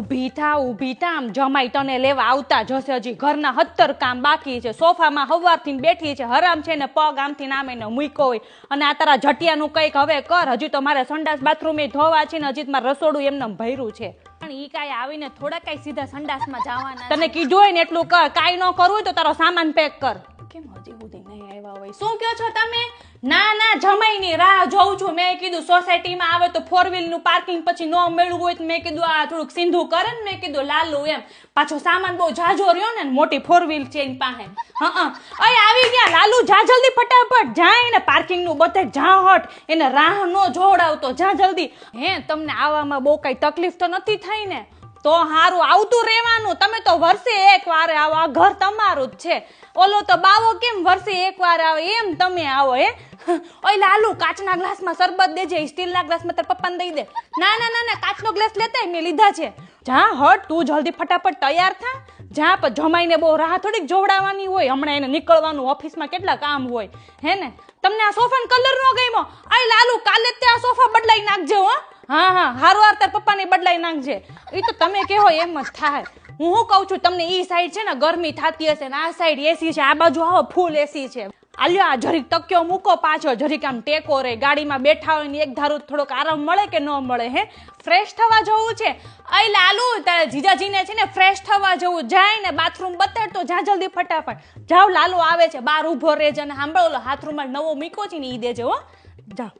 ઊભી થા આમ જમાઈ તને લેવા આવતા જશે. હજી ઘરના 70 કામ બાકી છે. સોફામાં હવારથી બેઠી છે, હરામ છે ને પગ આમથી નામે ને મૂક્યો હોય. અને આ તારા જટિયાનું કંઈક હવે કર. હજી તો મારે સંડાસ બાથરૂમ ધોવા છે ને હજી મારે રસોડું એમને ભર્યું છે. પણ ઈ કાંઈ આવીને થોડા કાંઈ સીધા સંડાસમાં જવાના. તને કીધું હોય ને એટલું કર. કાંઈ ન કરવું હોય તો તારો સામાન પેક કર. કેમ હજી સુધી નહીં આવ્યા હોય? શું કહો છો તમે? ના જમાઈની રાહ જોઉં છું. મેં કીધું સોસાયટીમાં આવે તો 4 વ્હીલનું પાર્કિંગ પછી ન મળ્યું હોય તો મેં કીધું આ થોડુંક સિંધુ કરે ને મેં કીધું લાલું એમ. પાછો સામાન બહુ જાજો રહ્યો ને મોટી 4 વ્હીલ છે એની પાસે. અય આવી ગયા લાલુ, જા જલ્દી ફટાફટ જા. એને પાર્કિંગનું બધે જા હટ. એને રાહ ન જોડાવતો, જા જલ્દી. હે તમને આવવામાં બહુ કઈ તકલીફ તો નથી થઈ ને? તો હારું આવતું રહેવાનું. તમે તો વર્ષે એક વાર આવો. આ ઘર તમારું જ છે. ઓલો તો બાવો કેમ વર્ષે એક વાર આવે એમ તમે આવો. હે ઓય લાલુ, કાચના ગ્લાસમાં શરબત દેજે. સ્ટીલના ગ્લાસમાં તાર પપ્પાને દઈ દે. ના કાચનો ગ્લાસ લેતા મેં લીધા છે. જા હટ તું જલ્દી ફટાફટ તૈયાર થા. જા પણ જમાઈને બહુ રાહ થોડીક જોવડાવવાની હોય. હમણાં એને નીકળવાનું, ઓફિસમાં કેટલા કામ હોય. હે ને તમને આ સોફાનો કલર નો ગમ્યો? આય લાલુ, કાલે જ તે આ સોફા બદલાઈ નાખજે હો. હા હારવાર તાર પપ્પાને બદલાઈ નાખજે. એ તો તમે કહો એમ જ થાય. હું શું કહું છું તમને, ઈ સાઈડ છે ને ગરમી થતી હશે ને આ સાઈડ એસી છે. આ બાજુ આવો ફૂલ એસી છે. આલ્યો આ જરીક તકિયો મૂકો પાછો, જરીક આમ ટેકો રે. ગાડીમાં બેઠા હોય ને એક ધારું થોડોક આરામ મળે કે ન મળે? હે ફ્રેશ થવા જવું છે. અય લાલુ, તારા જીજાજીને છે ને ફ્રેશ થવા જવું. જાય ને બાથરૂમ બતાડતો જા જલ્દી ફટાફટ. જાવ લાલુ આવે છે. બહાર ઊભો રહેજે અને સાંભળો હાથ રૂમાલ નવો મૂક્યો છે ને ઈ દેજે હો. જાવ.